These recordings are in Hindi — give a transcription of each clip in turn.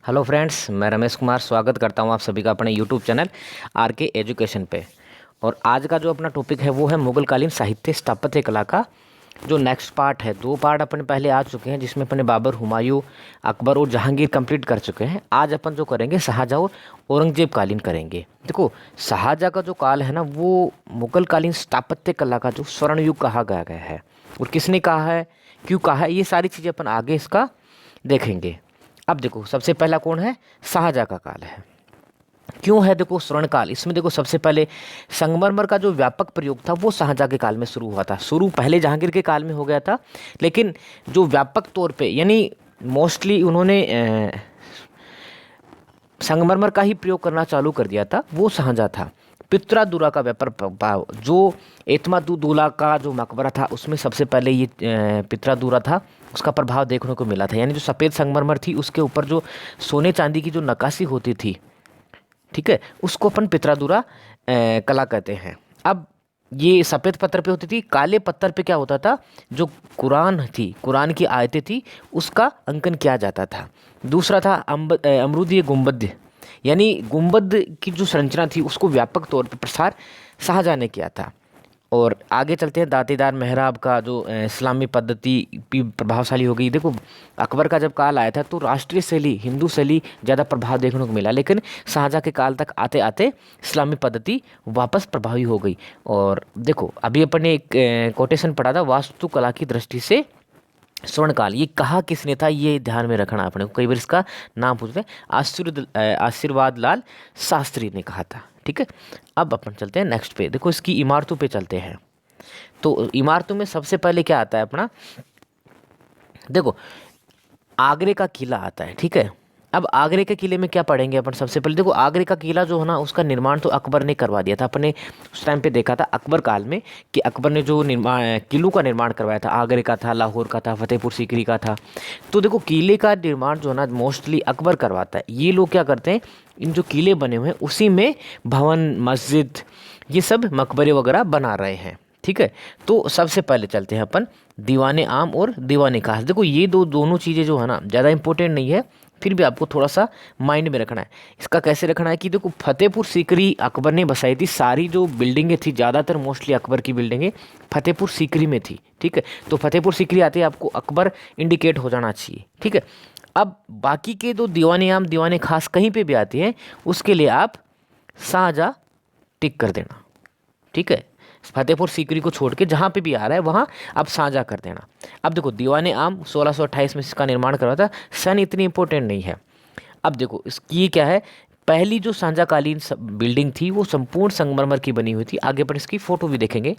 हेलो फ्रेंड्स, मैं रमेश कुमार स्वागत करता हूं आप सभी का अपने यूट्यूब चैनल आर के एजुकेशन पे। और आज का जो अपना टॉपिक है वो है मुगल कालीन साहित्य स्थापत्य कला का जो नेक्स्ट पार्ट है। दो पार्ट अपने पहले आ चुके हैं जिसमें अपने बाबर, हुमायूं, अकबर और जहांगीर कंप्लीट कर चुके हैं। आज अपन जो करेंगे शाहजहाँ और औरंगजेब कालीन करेंगे। देखो, शाहजहाँ का जो काल है ना वो मुगल कालीन स्थापत्य कला का जो स्वर्ण युग कहा गया है। और किसने कहा है, क्यों कहा है, ये सारी चीज़ें अपन आगे इसका देखेंगे। अब देखो, सबसे पहला कौन है, शाहजहाँ का काल है। क्यों है, देखो स्वर्ण काल, इसमें देखो सबसे पहले संगमरमर का जो व्यापक प्रयोग था वो शाहजहाँ के काल में शुरू हुआ था। शुरू पहले जहांगीर के काल में हो गया था, लेकिन जो व्यापक तौर पे यानी मोस्टली उन्होंने संगमरमर का ही प्रयोग करना चालू कर दिया था वो शाहजहाँ था। पित्रादुरा का व्यापार प्रभाव, जो एतमादुद्दौला का जो मकबरा था उसमें सबसे पहले ये पित्रादुरा था, उसका प्रभाव देखने को मिला था। यानी जो सफ़ेद संगमरमर थी उसके ऊपर जो सोने चांदी की जो नक्काशी होती थी, ठीक है, उसको अपन पित्रादुरा कला कहते हैं। अब ये सफ़ेद पत्थर पे होती थी, काले पत्थर पे क्या होता था, जो कुरान थी, कुरान की आयतें थी, उसका अंकन किया जाता था। दूसरा था अमरूदीय गुंबद, यानी गुंबद की जो संरचना थी उसको व्यापक तौर पर प्रसार शाहजहाँ ने किया था। और आगे चलते हैं, दांतेदार मेहराब का जो इस्लामी पद्धति भी प्रभावशाली हो गई। देखो, अकबर का जब काल आया था तो राष्ट्रीय शैली, हिंदू शैली ज़्यादा प्रभाव देखने को मिला, लेकिन शाहजहाँ के काल तक आते आते इस्लामी पद्धति वापस प्रभावी हो गई। और देखो, अभी अपन ने एक कोटेशन पढ़ा था, वास्तुकला की दृष्टि से स्वर्णकाल, ये कहा किसने था, ये ध्यान में रखना अपने को। कई बार इसका नाम पूछते हैं, आशीर्वाद लाल शास्त्री ने कहा था। ठीक है, अब अपन चलते हैं नेक्स्ट पे। देखो, इसकी इमारतों पे चलते हैं। तो इमारतों में सबसे पहले क्या आता है अपना, देखो आगरे का किला आता है। ठीक है, अब आगरे के किले में क्या पढ़ेंगे अपन, सबसे पहले देखो आगरे का किला जो है ना उसका निर्माण तो अकबर ने करवा दिया था। अपने उस टाइम पे देखा था अकबर काल में कि अकबर ने जो निर्माण किलों का निर्माण करवाया था, आगरे का था, लाहौर का था, फतेहपुर सीकरी का था। तो देखो, किले का निर्माण जो है ना मोस्टली अकबर करवाता है। ये लोग क्या करते हैं, इन जो किले बने हुए हैं उसी में भवन, मस्जिद, ये सब मकबरे वगैरह बना रहे हैं। ठीक है, तो सबसे पहले चलते हैं अपन दीवाने आम और दीवाने खास। देखो, ये दोनों चीज़ें जो है ना ज़्यादा इंपॉर्टेंट नहीं है, फिर भी आपको थोड़ा सा माइंड में रखना है। इसका कैसे रखना है कि देखो, फतेहपुर सीकरी अकबर ने बसाई थी। सारी जो बिल्डिंगें थी, ज़्यादातर मोस्टली अकबर की बिल्डिंगें फतेहपुर सीकरी में थी। ठीक है, तो फतेहपुर सीकरी आते ही आपको अकबर इंडिकेट हो जाना चाहिए। ठीक है, अब बाकी के दो दीवाने आम, दीवाने खास कहीं पे भी आते हैं, उसके लिए आप शाहजहाँ टिक कर देना। ठीक है, फतेहपुर सीकरी को छोड़ के जहाँ पे भी आ रहा है वहाँ आप साझा कर देना। अब देखो, दीवाने आम 1628 में इसका निर्माण करवा था। सन इतनी इंपॉर्टेंट नहीं है। अब देखो, इसकी क्या है, पहली जो सांझाकालीन बिल्डिंग थी वो संपूर्ण संगमरमर की बनी हुई थी। आगे पर इसकी फोटो भी देखेंगे।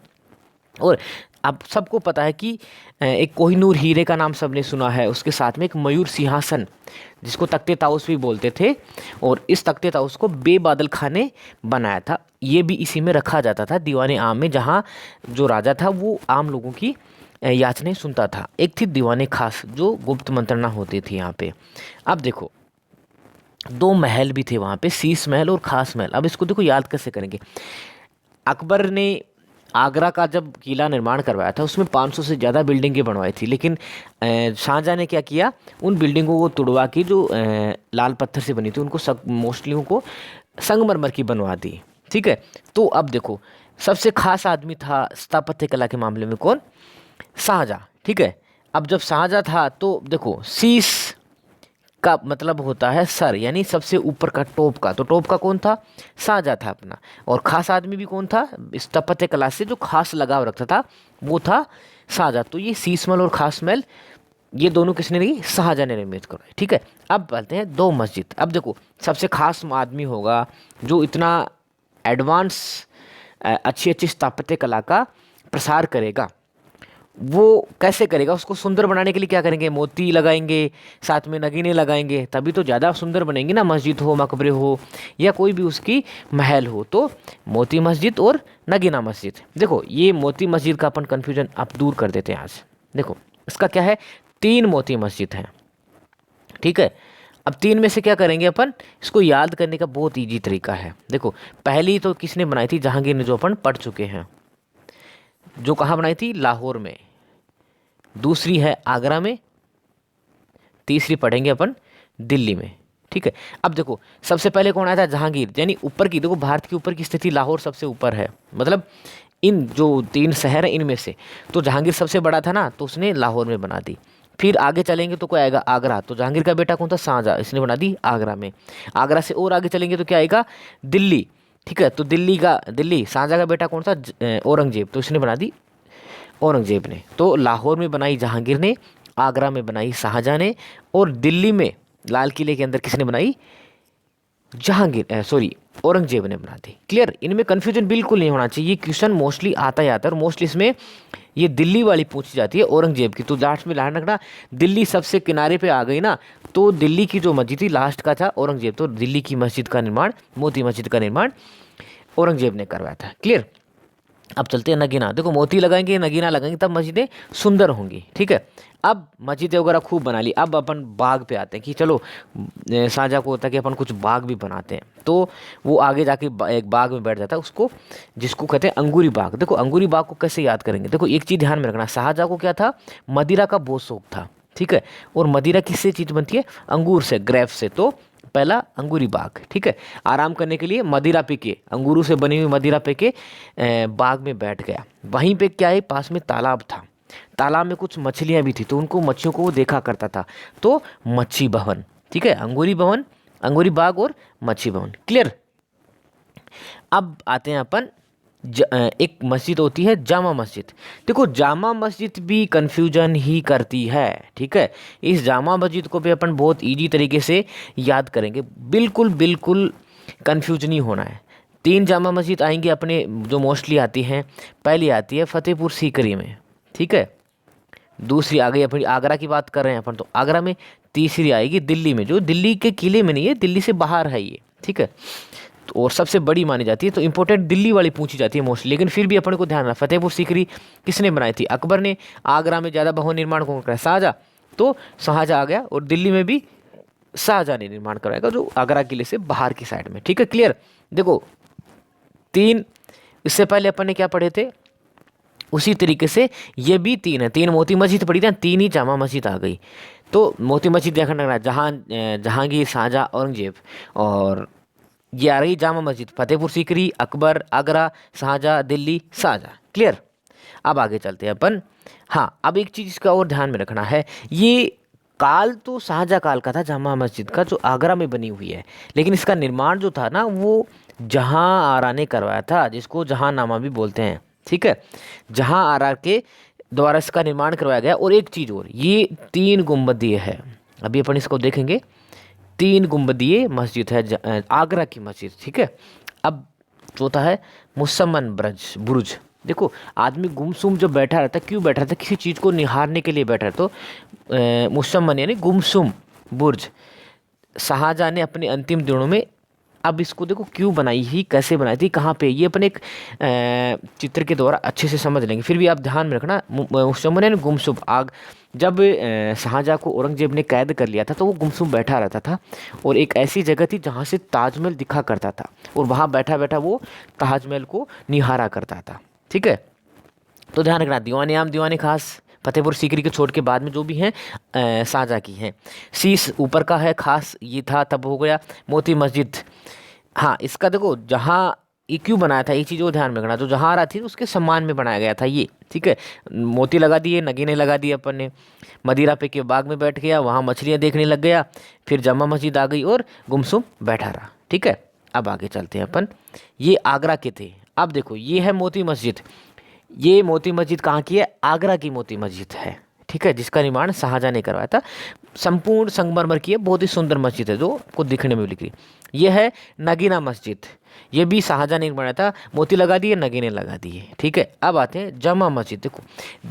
और अब सबको पता है कि एक कोहिनूर हीरे का नाम सबने सुना है, उसके साथ में एक मयूर सिंहासन जिसको तख्ते ताउस भी बोलते थे, और इस तख्ते ताउस को बेबादल खां ने बनाया था। ये भी इसी में रखा जाता था, दीवाने आम में, जहाँ जो राजा था वो आम लोगों की याचनाएं सुनता था। एक थी दीवाने खास जो गुप्त मंत्रणा होती थी यहाँ पे। अब देखो, दो महल भी थे वहाँ पे, शीश महल और खास महल। अब इसको देखो याद कैसे करेंगे। अकबर ने आगरा का जब किला निर्माण करवाया था उसमें 500 से ज़्यादा बिल्डिंगें बनवाई थी, लेकिन शाहजहाँ ने क्या किया, उन बिल्डिंगों को तुड़वा के जो लाल पत्थर से बनी थी उनको सब मोस्टली उनको संगमरमर की बनवा दी। ठीक है, तो अब देखो, सबसे खास आदमी था स्थापत्य कला के मामले में कौन, शाहजहाँ। ठीक है, अब जब शाहजहाँ था तो देखो, शीश का मतलब होता है सर, यानी सबसे ऊपर का, टॉप का, तो टॉप का कौन था, शाहजहाँ था अपना। और खास आदमी भी कौन था, स्थापत्य कला से जो खास लगाव रखता था वो था शाहजहाँ। तो ये शीश महल और खास महल, ये दोनों किसने नहीं, शाहजहाँ ने निर्मित करवाए। ठीक है, अब बोलते हैं दो मस्जिद। अब देखो, सबसे खास आदमी होगा जो इतना एडवांस अच्छी अच्छी स्थापत्य कला का प्रसार करेगा, वो कैसे करेगा, उसको सुंदर बनाने के लिए क्या करेंगे, मोती लगाएंगे, साथ में नगीने लगाएंगे, तभी तो ज़्यादा सुंदर बनेंगी ना। मस्जिद हो, मकबरे हो, या कोई भी उसकी महल हो, तो मोती मस्जिद और नगीना मस्जिद। देखो, ये मोती मस्जिद का अपन कन्फ्यूजन आप दूर कर देते हैं आज। देखो, इसका क्या है, 3 मोती मस्जिद हैं। ठीक है, अब 3 में से क्या करेंगे अपन, इसको याद करने का बहुत ईजी तरीका है। देखो, पहली तो किसने बनाई थी, जहांगीर ने, जो अपन पढ़ चुके हैं, जो कहाँ बनाई थी, लाहौर में। दूसरी है आगरा में, तीसरी पढ़ेंगे अपन दिल्ली में। ठीक है। अब देखो सबसे पहले कौन आया था, जहांगीर, यानी ऊपर की, देखो भारत के ऊपर की स्थिति लाहौर सबसे ऊपर है, मतलब इन जो 3 शहर हैं इनमें से, तो जहांगीर सबसे बड़ा था ना, तो उसने लाहौर में बना दी। फिर आगे चलेंगे तो कोई आएगा आगरा, तो जहांगीर का बेटा कौन था, शाहजहां, इसने बना दी आगरा में। आगरा से और आगे चलेंगे तो क्या आएगा, दिल्ली, ठीक है, तो दिल्ली शाहजहां का बेटा कौन था, औरंगजेब, तो इसने बना दी औरंगजेब ने। तो लाहौर में बनाई जहांगीर ने, आगरा में बनाई शाहजहां ने, और दिल्ली में लाल किले के अंदर किसने बनाई, जहांगीर, सॉरी, औरंगजेब ने बना दी। क्लियर, इनमें कंफ्यूजन बिल्कुल नहीं होना चाहिए, ये क्वेश्चन मोस्टली आता ही आता है, और मोस्टली इसमें ये दिल्ली वाली पूछी जाती है औरंगजेब की। तो लास्ट में ध्यान रखना, दिल्ली सबसे किनारे पे आ गई ना, तो दिल्ली की जो मस्जिद थी लास्ट का था औरंगजेब, तो दिल्ली की मस्जिद का निर्माण, मोती मस्जिद का निर्माण औरंगजेब ने करवाया था। क्लियर। अब चलते हैं नगीना, देखो मोती लगाएंगे, नगीना लगाएंगे, तब मस्जिदें सुंदर होंगी, ठीक है। अब मस्जिदें वगैरह खूब बना ली, अब अपन बाग पे आते हैं कि चलो शाहजहाँ को होता है कि अपन कुछ बाग भी बनाते हैं, तो वो आगे जाके एक बाग में बैठ जाता है, उसको जिसको कहते हैं अंगूरी बाग। देखो अंगूरी बाग को कैसे याद करेंगे, देखो एक चीज़ ध्यान में रखना, शाहजहाँ को क्या था, मदिरा का बहुत शौक था, ठीक है, और मदिरा किससे चीज़ बनती है, अंगूर से, ग्रेप से, तो पहला अंगूरी बाग, ठीक है। आराम करने के लिए मदिरा पी के, अंगूरों से बनी हुई मदिरा पी के बाग में बैठ गया। वहीं पे क्या है, पास में तालाब था, तालाब में कुछ मछलियां भी थी, तो उनको मच्छियों को वो देखा करता था, तो मच्छी भवन, ठीक है, अंगूरी भवन, अंगूरी बाग और मच्छी भवन। क्लियर। अब आते हैं अपन एक मस्जिद होती है जामा मस्जिद। देखो जामा मस्जिद भी कंफ्यूजन ही करती है, ठीक है। इस जामा मस्जिद को भी अपन बहुत इजी तरीके से याद करेंगे, बिल्कुल बिल्कुल कंफ्यूज नहीं होना है। 3 जामा मस्जिद आएंगी अपने, जो मोस्टली आती हैं, पहली आती है फतेहपुर सीकरी में, ठीक है, दूसरी आ गई अपनी, आगरा की बात कर रहे हैं अपन तो आगरा में, तीसरी आएगी दिल्ली में, जो दिल्ली के किले में नहीं है, दिल्ली से बाहर है ये, ठीक है, और सबसे बड़ी मानी जाती है, तो इंपॉर्टेंट दिल्ली वाली पूछी जाती है मोस्टली, लेकिन फिर भी अपन को ध्यान रखना, फतेहपुर सीकरी किसने बनाई थी, अकबर ने। आगरा में ज़्यादा भवन निर्माण कौन कराया, शाहजहाँ, तो शाहजहाँ आ गया, और दिल्ली में भी शाहजहाँ ने निर्माण कराएगा, जो आगरा किले से बाहर की साइड में, ठीक है। क्लियर। देखो 3, इससे पहले अपन ने क्या पढ़े थे, उसी तरीके से ये भी 3 है, 3 मोती मस्जिद पड़ी थी, 3 ही जामा मस्जिद आ गई। तो मोती मस्जिद देखना रखना, जहांगीर, शाहजहाँ, औरंगजेब, और ये आ रही जामा मस्जिद, फतेहपुर सीकरी, अकबर, आगरा, शाहजहाँ, दिल्ली, शाहजहाँ। क्लियर। अब आगे चलते हैं अपन। हाँ, अब एक चीज़ इसका और ध्यान में रखना है, ये काल तो शाहजहाँ काल का था जामा मस्जिद का, जो आगरा में बनी हुई है, लेकिन इसका निर्माण जो था ना, वो जहाँ आरा ने करवाया था, जिसको जहांनामा भी बोलते हैं, ठीक है, जहाँ आरा के द्वारा इसका निर्माण करवाया गया। और एक चीज़ और, ये 3 गुंबदीय है, अभी अपन इसको देखेंगे, 3 गुंबदीय मस्जिद है, आगरा की मस्जिद, ठीक है। अब चौथा है मुसम्मन बुरुज। देखो आदमी गुमसुम जो बैठा रहता है, क्यों बैठा रहता है, किसी चीज़ को निहारने के लिए बैठा है, तो मुसम्मन यानी गुमसुम बुर्ज, शाहजहाँ ने अपने अंतिम दिनों में, अब इसको देखो क्यों बनाई ही, कैसे बनाई थी, कहाँ पे, ये अपन एक चित्र के द्वारा अच्छे से समझ लेंगे, फिर भी आप ध्यान में रखना। मुसम्मन यानी गुमसुम, आग, जब शाहजहाँ को औरंगजेब ने कैद कर लिया था, तो वो गुमसुम बैठा रहता था, और एक ऐसी जगह थी जहाँ से ताजमहल दिखा करता था, और वहाँ बैठा बैठा वो ताजमहल को निहारा करता था, ठीक है। तो ध्यान रखना, दीवाने आम दीवाने खास फतेहपुर सीकरी के छोड़ के बाद में जो भी हैं शाहजहाँ की हैं। शीश ऊपर का है खास, ये था तब हो गया। मोती मस्जिद, हाँ इसका देखो जहाँ ये क्यों बनाया था, ये चीज़ को ध्यान में रखना, जो जहाँ आ रहा थी उसके सम्मान में बनाया गया था ये, ठीक है। मोती लगा दिए, नगीने लगा दिए अपन ने, मदिरा पे के बाग में बैठ गया, वहाँ मछलियाँ देखने लग गया, फिर जामा मस्जिद आ गई, और गुमसुम बैठा रहा, ठीक है। अब आगे चलते हैं अपन, ये आगरा के थे। अब देखो ये है मोती मस्जिद, ये मोती मस्जिद कहाँ की है, आगरा की मोती मस्जिद है, ठीक है, जिसका निर्माण शाहजहाँ ने करवाया था। संपूर्ण संगमरमर की है, बहुत ही सुंदर मस्जिद है, जो आपको दिखने में लिखी। ये है नगीना मस्जिद, ये भी शाहजहाँ ने बनाया था, मोती लगा दिए, नगीने लगा दिए, ठीक है। अब आते हैं जामा मस्जिद। देखो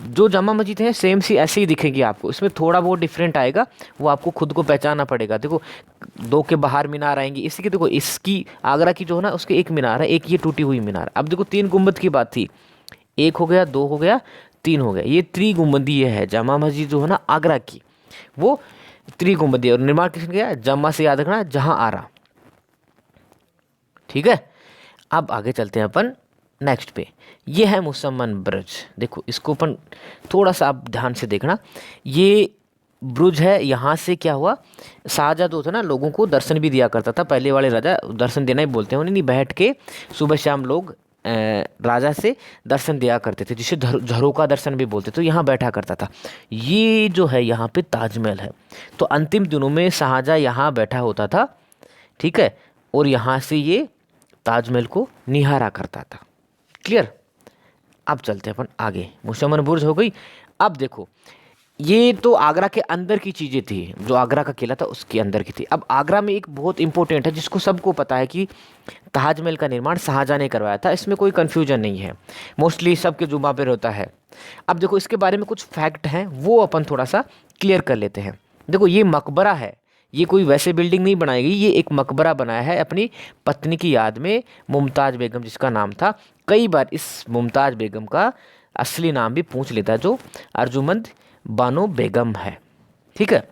जो जामा मस्जिद है सेम सी ऐसे ही दिखेगी आपको, इसमें थोड़ा बहुत डिफरेंट आएगा, वो आपको खुद को पहचानना पड़ेगा। देखो 2 के बाहर मीनार आएंगी, इसकी देखो, इसकी आगरा की जो है ना, उसके एक मीनार है, एक ये टूटी हुई मीनार। अब देखो 3 गुम्बद की बात थी, 1 हो गया, 2 हो गया, 3 हो गया, ये त्रिगुम्बदीय है जामा मस्जिद जो है ना आगरा की, वो त्रिगुम्बदीय। और निर्माण किसने किया, जामा से याद रखना, जहां आरा, ठीक है। अब आगे चलते हैं अपन नेक्स्ट पे, ये है मुसम्मन ब्रज। देखो इसको अपन थोड़ा सा आप ध्यान से देखना, ये ब्रुज है, यहाँ से क्या हुआ, शाहजहाँ जो था ना लोगों को दर्शन भी दिया करता था। पहले वाले राजा दर्शन देना ही बोलते हैं उन्हें, नहीं बैठ के सुबह शाम लोग राजा से दर्शन दिया करते थे, जिसे झरोका दर्शन भी बोलते, तो यहाँ बैठा करता था। ये जो है यहाँ पे ताजमहल है। तो अंतिम दिनों में शाहजहाँ यहाँ बैठा होता था, ठीक है, और यहाँ से ये ताजमहल को निहारा करता था। क्लियर। अब चलते हैं अपन आगे। मुसम्मन बुर्ज हो गई। अब देखो, ये तो आगरा के अंदर की चीज़ें थी, जो आगरा का किला था उसके अंदर की थी। अब आगरा में एक बहुत इंपॉर्टेंट है जिसको सबको पता है कि ताजमहल का निर्माण शाहजहाँ ने करवाया था, इसमें कोई कन्फ्यूजन नहीं है, मोस्टली सबके जुबां पे होता है। अब देखो इसके बारे में कुछ फैक्ट हैं, वो अपन थोड़ा सा क्लियर कर लेते हैं। देखो ये मकबरा है, ये कोई वैसे बिल्डिंग नहीं बनाई गई, ये एक मकबरा बनाया है अपनी पत्नी की याद में, मुमताज़ बेगम जिसका नाम था। कई बार इस मुमताज़ बेगम का असली नाम भी पूछ लेता है, जो अर्जुमंद बानो बेगम है। ठीक है।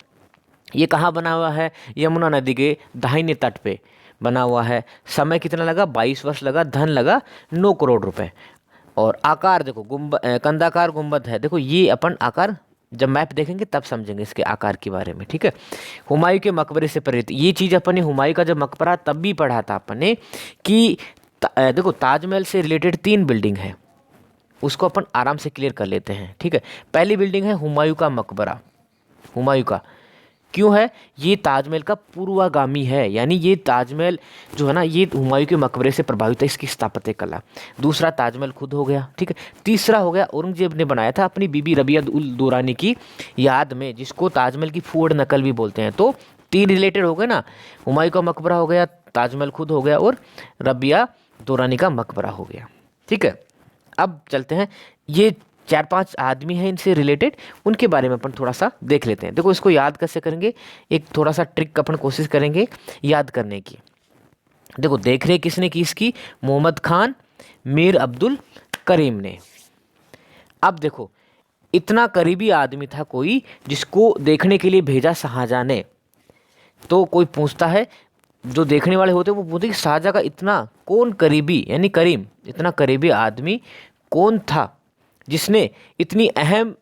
ये कहाँ बना हुआ है, यमुना नदी के दाहिने तट पे बना हुआ है। समय कितना लगा, 22 वर्ष लगा। धन लगा 9 करोड़ रुपए। और आकार देखो, कंदाकार गुंबद है। देखो ये अपन आकार जब मैप देखेंगे तब समझेंगे इसके आकार के बारे में। ठीक है। हुमायूं के मकबरे से प्रेरित, ये चीज़ अपन ने हुमायूं का जब मकबरा तब भी पढ़ा था अपन ने कि देखो ताजमहल से रिलेटेड 3 बिल्डिंग है, उसको अपन आराम से क्लियर कर लेते हैं। ठीक है। पहली बिल्डिंग है हुमायूं का मकबरा। हुमायूं का क्यों है, ये ताजमहल का पूर्वागामी है, यानी ये ताजमहल जो है ना ये हुमायूं के मकबरे से प्रभावित है, इसकी स्थापत्य कला। दूसरा ताजमहल खुद हो गया। ठीक है। तीसरा हो गया औरंगजेब ने बनाया था अपनी बीबी रबिया उल दुरानी की याद में, जिसको ताजमहल की फूड नकल भी बोलते हैं। तो 3 रिलेटेड हो गए ना, हुमायूं का मकबरा हो गया, ताजमहल खुद हो गया, और रबिया दुरानी का मकबरा हो गया। ठीक है। अब चलते हैं, ये 4-5 आदमी हैं इनसे रिलेटेड, उनके बारे में अपन थोड़ा सा देख लेते हैं। देखो इसको याद कैसे करेंगे, एक थोड़ा सा ट्रिक अपन कोशिश करेंगे याद करने की। देखो देख रेख किसने की इसकी, मोहम्मद खान मीर अब्दुल करीम ने। अब देखो इतना करीबी आदमी था कोई, जिसको देखने के लिए भेजा शाहजहाँ ने। तो कोई पूछता है, जो देखने वाले होते हैं वो पूछते कि शाहजहाँ का इतना कौन करीबी, यानी करीम, इतना करीबी आदमी कौन था जिसने इतनी अहम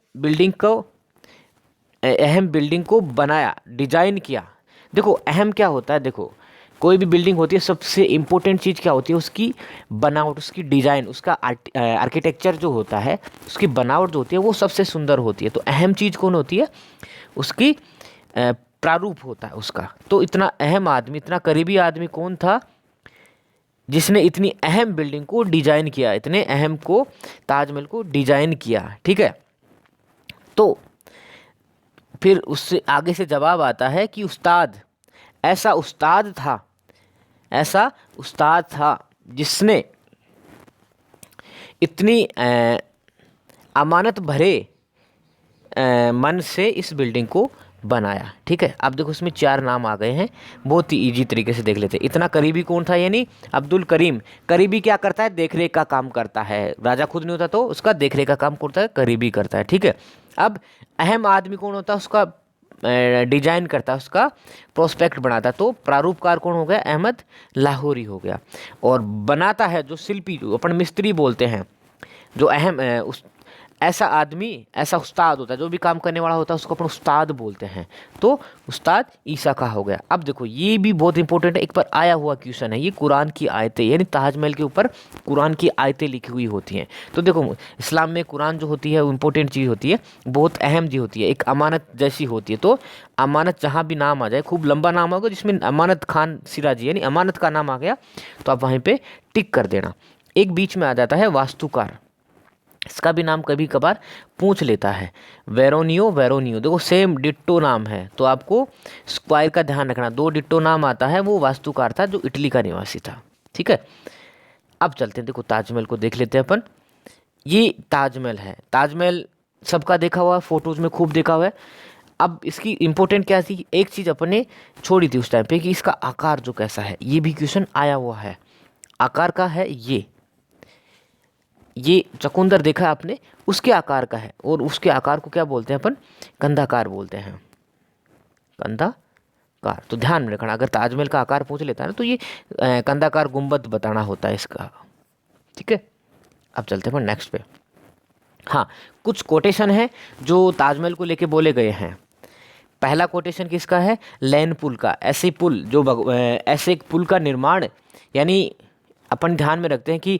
बिल्डिंग को बनाया, डिजाइन किया। देखो अहम क्या होता है, देखो कोई भी बिल्डिंग होती है सबसे इम्पोर्टेंट चीज़ क्या होती है, उसकी बनावट, उसकी डिज़ाइन, उसका आर्किटेक्चर जो होता है, उसकी बनावट जो होती है वो सबसे सुंदर होती है। तो अहम चीज़ कौन होती है, उसकी प्रारूप होता है उसका। तो इतना अहम आदमी, इतना करीबी आदमी कौन था जिसने इतनी अहम बिल्डिंग को डिजाइन किया, इतने अहम को, ताजमहल को डिजाइन किया। ठीक है। तो फिर उससे आगे से जवाब आता है कि उस्ताद, ऐसा उस्ताद था जिसने इतनी अमानत भरे मन से इस बिल्डिंग को बनाया। ठीक है। अब देखो इसमें 4 नाम आ गए हैं, बहुत ही इजी तरीके से देख लेते हैं। इतना करीबी कौन था, यानी अब्दुल करीम। करीबी क्या करता है, देखरेख का काम करता है, राजा खुद नहीं होता तो उसका देखरेख का काम करता है, करीबी करता है। ठीक है। अब अहम आदमी कौन होता है, उसका डिजाइन करता है, उसका प्रोस्पेक्ट बनाता है। तो प्रारूपकार कौन हो गया, अहमद लाहौरी हो गया। और बनाता है जो शिल्पी, जो अपन मिस्त्री बोलते हैं, जो अहम ऐसा आदमी, ऐसा उस्ताद होता है, जो भी काम करने वाला होता है उसको अपन उस्ताद बोलते हैं। तो उस्ताद ईसा का हो गया। अब देखो ये भी बहुत इंपॉर्टेंट है, एक बार आया हुआ क्वेश्चन है, ये कुरान की आयतें, यानी ताजमहल के ऊपर कुरान की आयतें लिखी हुई होती हैं। तो देखो इस्लाम में कुरान जो होती है वो इंपॉर्टेंट चीज़ होती है, बहुत अहम चीज़ होती है, एक अमानत जैसी होती है। तो अमानत जहाँ भी नाम आ जाए, खूब लंबा नाम होगा जिसमें अमानत खान सिराजी यानी अमानत का नाम आ गया, तो आप वहीं पर टिक कर देना। एक बीच में आ जाता है वास्तुकार, इसका भी नाम कभी कभार पूछ लेता है, वेरोनियो। देखो सेम डिट्टो नाम है, तो आपको स्क्वायर का ध्यान रखना। 2 डिट्टो नाम आता है, वो वास्तुकार था जो इटली का निवासी था। ठीक है। अब चलते हैं, देखो ताजमहल को देख लेते हैं अपन। ये ताजमहल है, ताजमहल सबका देखा हुआ है, फोटोज में खूब देखा हुआ है। अब इसकी इंपॉर्टेंट क्या थी, एक चीज़ अपन ने छोड़ी थी उस टाइम पे, कि इसका आकार जो कैसा है, ये भी क्वेश्चन आया हुआ है। आकार का है ये चकुंदर देखा आपने, उसके आकार का है, और उसके आकार को क्या बोलते हैं अपन, कंधाकार बोलते हैं, कंधाकार। तो ध्यान में रखना, अगर ताजमहल का आकार पूछ लेता है ना तो ये कंधाकार गुंबद बताना होता है इसका। ठीक है। अब चलते हैं अपन नेक्स्ट पे। हाँ, कुछ कोटेशन है जो ताजमहल को लेके बोले गए हैं। पहला कोटेशन किसका है? लैन पुल का। ऐसे पुल जो ऐसे एक पुल का निर्माण, यानी अपन ध्यान में रखते हैं कि